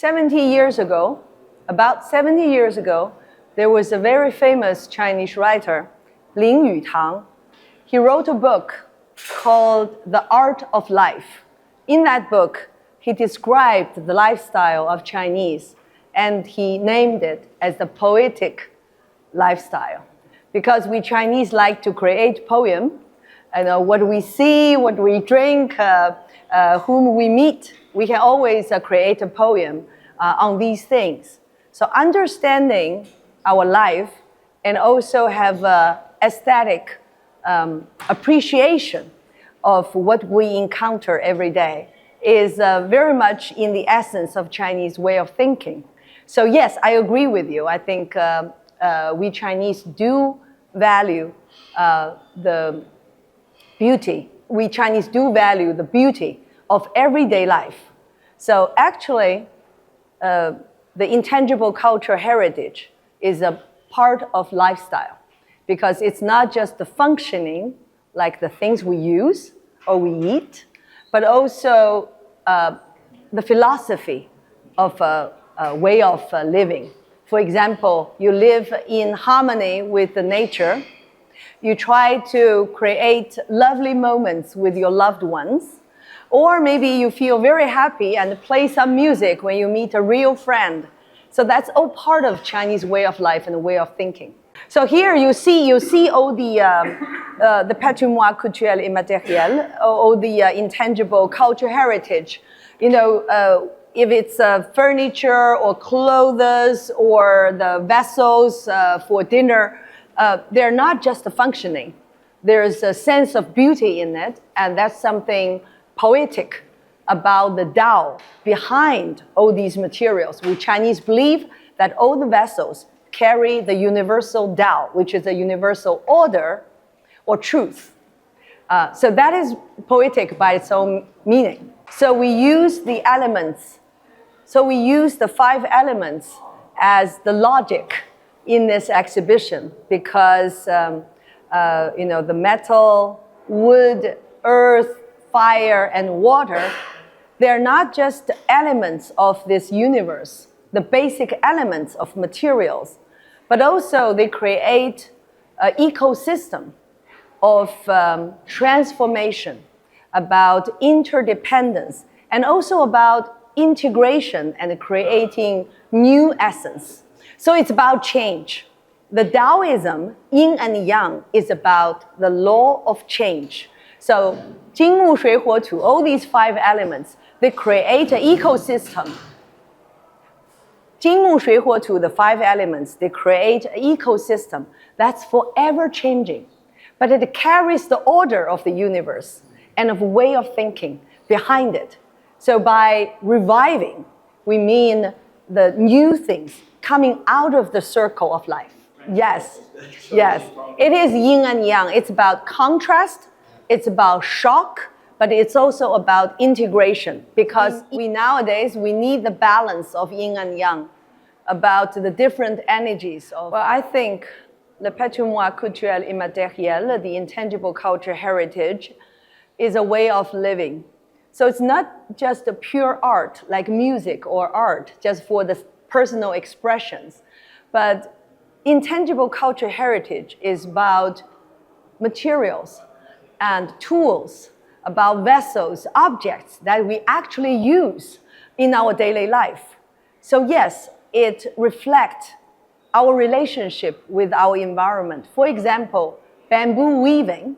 70 years ago, about 70 years ago, there was a very famous Chinese writer, Lin Yutang. He wrote a book called The Art of Life. In that book, he described the lifestyle of Chinese, and he named it as the poetic lifestyle. Because we Chinese like to create poem, and what we see, what we drink, whom we meet, we can always create a poem on these things. So understanding our life and also have aesthetic appreciation of what we encounter every day is very much in the essence of Chinese way of thinking. So yes, I agree with you. I think we Chinese do value the beauty. We Chinese do value the beauty of everyday life. So actually, the intangible cultural heritage is a part of lifestyle because it's not just the functioning, like the things we use or we eat, but also the philosophy of a way of living. For example, you live in harmony with the nature. You try to create lovely moments with your loved ones. Or maybe you feel very happy and play some music when you meet a real friend. So that's all part of Chinese way of life and way of thinking. So here you see all the patrimoine culturel et matériel, all the intangible cultural heritage. You know, if it's furniture or clothes or the vessels for dinner, they're not just functioning. There's a sense of beauty in it, and that's something poetic about the Tao behind all these materials. We Chinese believe that all the vessels carry the universal Tao, which is a universal order or truth. So that is poetic by its own meaning. So we use the elements. So we use the 5 elements as the logic in this exhibition because you know, the metal, wood, earth, fire, and water, they're not just elements of this universe, the basic elements of materials, but also they create an ecosystem of transformation, about interdependence, and also about integration and creating new essence. So it's about change. The Taoism, yin and yang, is about the law of change. So 金木水火土, all these 5 elements, they create an ecosystem. 金木水火土, the 5 elements, they create an ecosystem that's forever changing. But it carries the order of the universe and of way of thinking behind it. So by reviving, we mean the new things coming out of the circle of life. Yes, yes. It is yin and yang. It's about contrast. It's about shock, but it's also about integration because we nowadays, we need the balance of yin and yang, about the different energies. Well, I think the patrimoine culturel et matériel, the intangible cultural heritage, is a way of living. So it's not just a pure art, like music or art, just for the personal expressions, but intangible cultural heritage is about materials and tools, about vessels, objects that we actually use in our daily life. So yes, it reflects our relationship with our environment. For example, bamboo weaving.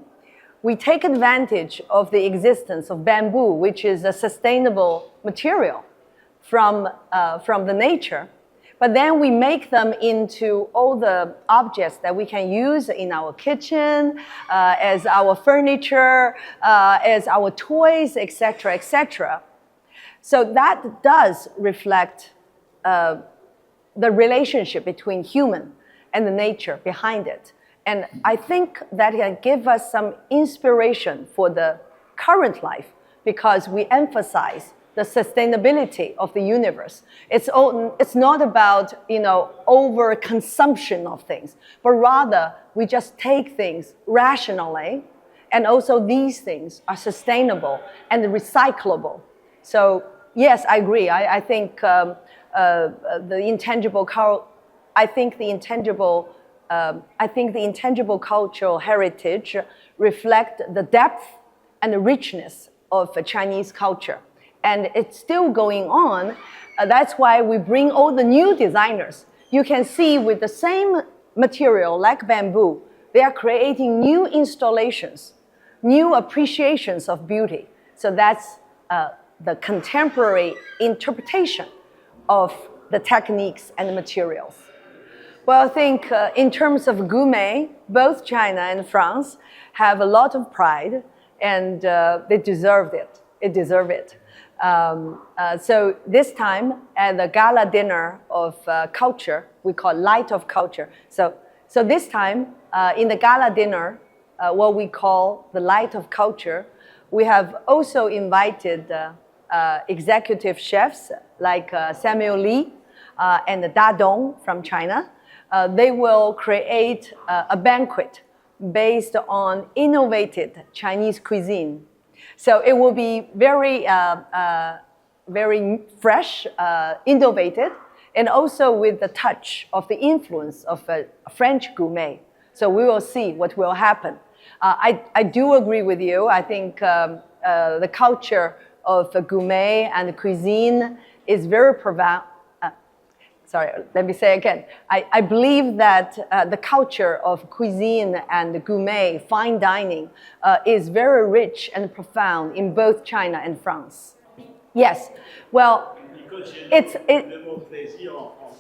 We take advantage of the existence of bamboo, which is a sustainable material from the nature. But then we make them into all the objects that we can use in our kitchen, as our furniture, as our toys, etc., etc. So that does reflect the relationship between human and the nature behind it. And I think that can give us some inspiration for the current life because we emphasize the sustainability of the universe. It's not about, you know, over-consumption of things, but rather we just take things rationally, and also these things are sustainable and recyclable. So Yes, I agree. I think the intangible cultural heritage reflect the depth and the richness of Chinese culture, and it's still going on. That's why we bring all the new designers. You can see with the same material like bamboo, they are creating new installations, new appreciations of beauty. So that's the contemporary interpretation of the techniques and the materials. Well, I think in terms of gourmet, both China and France have a lot of pride, and they deserved it. So this time at the gala dinner of culture, we call Light of Culture. So this time in the gala dinner, what we call the Light of Culture, we have also invited executive chefs like Samuel Lee and Da Dong from China. They will create a banquet based on innovative Chinese cuisine. So it will be very fresh, innovative, and also with the touch of the influence of a French gourmet. So we will see what will happen. I do agree with you. I think the culture of gourmet and cuisine is very profound. Sorry, let me say again. I believe that the culture of cuisine and gourmet, fine dining, is very rich and profound in both China and France. Yes, well,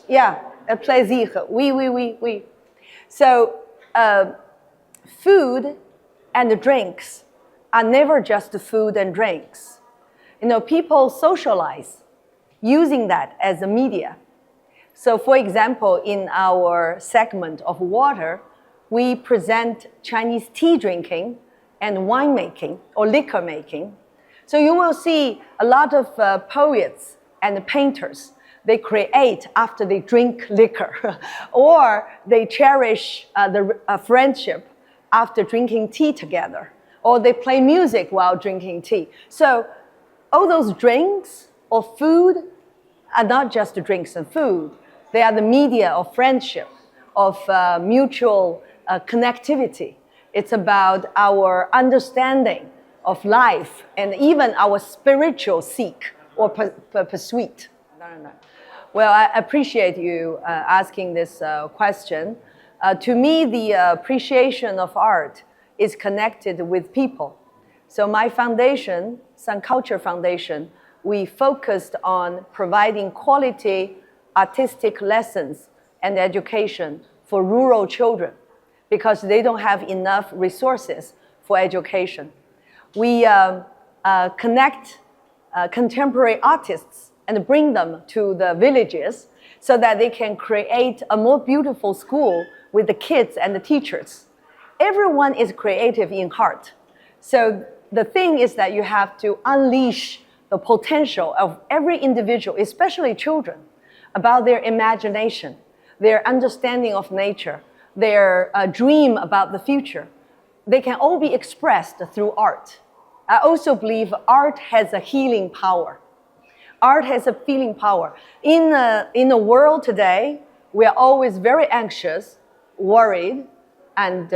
yeah, a plaisir. Oui. So, food and drinks are never just food and drinks. You know, people socialize using that as a media. So for example, in our segment of water, we present Chinese tea drinking and wine making or liquor making. So you will see a lot of poets and painters. They create after they drink liquor, or they cherish the friendship after drinking tea together, or they play music while drinking tea. So all those drinks or food are not just drinks and food. They are the media of friendship, of mutual connectivity. It's about our understanding of life and even our spiritual seek or pursuit. No. Well, I appreciate you asking this question. To me, the appreciation of art is connected with people. So my foundation, Sun Culture Foundation, we focused on providing quality artistic lessons and education for rural children because they don't have enough resources for education. We connect contemporary artists and bring them to the villages so that they can create a more beautiful school with the kids and the teachers. Everyone is creative in heart. So the thing is that you have to unleash the potential of every individual, especially children, about their imagination, their understanding of nature, their dream about the future. They can all be expressed through art. I also believe art has a healing power. Art has a feeling power. In the world today, we are always very anxious, worried, and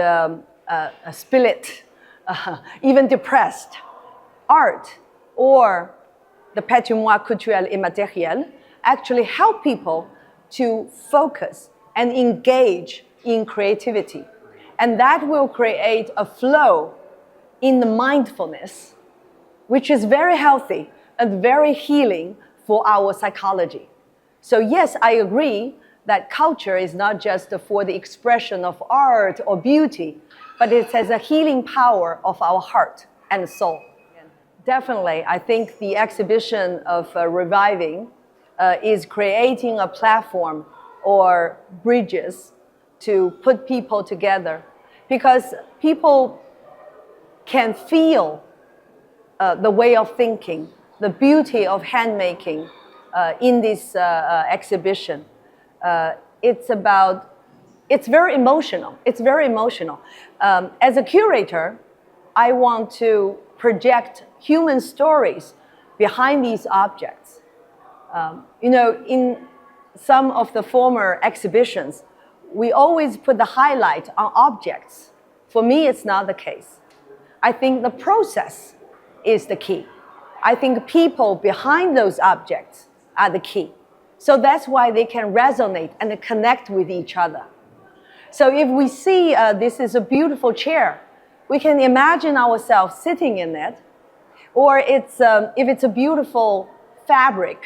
split, even depressed. Art, or the patrimoine culturel immatériel, actually help people to focus and engage in creativity. And that will create a flow in the mindfulness, which is very healthy and very healing for our psychology. So yes, I agree that culture is not just for the expression of art or beauty, but it has a healing power of our heart and soul. Definitely, I think the exhibition of Reviving is creating a platform or bridges to put people together, because people can feel the way of thinking, the beauty of handmaking in this exhibition. It's very emotional. It's very emotional. As a curator, I want to project human stories behind these objects. In some of the former exhibitions, we always put the highlight on objects. For me, it's not the case. I think the process is the key. I think people behind those objects are the key. So that's why they can resonate and connect with each other. So if we see this is a beautiful chair, we can imagine ourselves sitting in it. Or if it's a beautiful fabric,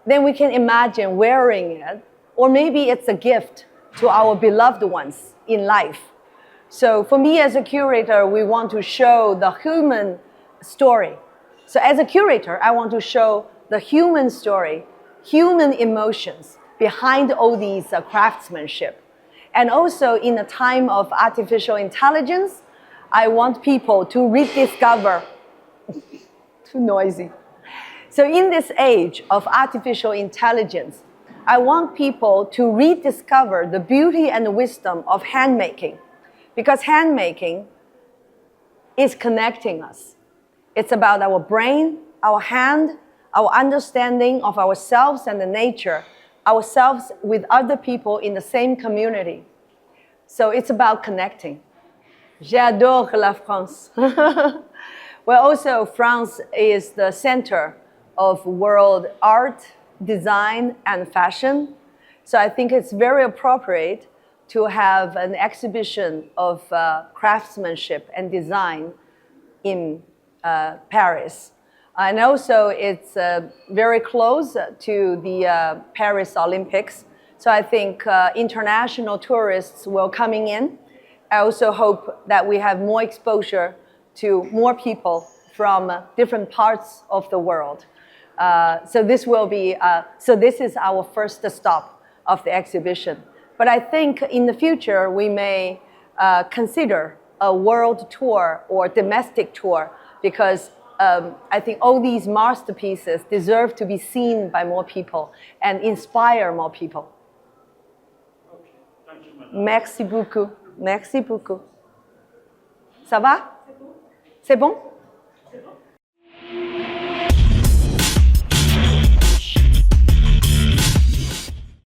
then we can imagine wearing it. Or maybe it's a gift to our beloved ones in life. So for me as a curator, we want to show the human story. So as a curator, I want to show the human story, human emotions behind all these craftsmanship. And also in a time of artificial intelligence, I want people to rediscover, too noisy. So in this age of artificial intelligence, I want people to rediscover the beauty and wisdom of handmaking, because handmaking is connecting us. It's about our brain, our hand, our understanding of ourselves and the nature, ourselves with other people in the same community. So it's about connecting. J'adore la France. Well, also France is the center of world art, design, and fashion. So I think it's very appropriate to have an exhibition of craftsmanship and design in Paris. And also it's very close to the Paris Olympics. So I think international tourists will coming in. I also hope that we have more exposure to more people from different parts of the world. So this is our first stop of the exhibition. But I think in the future, we may consider a world tour or domestic tour, because I think all these masterpieces deserve to be seen by more people and inspire more people. Okay. Thank you, madame. Merci beaucoup. Merci beaucoup. Ça va? C'est bon? C'est bon?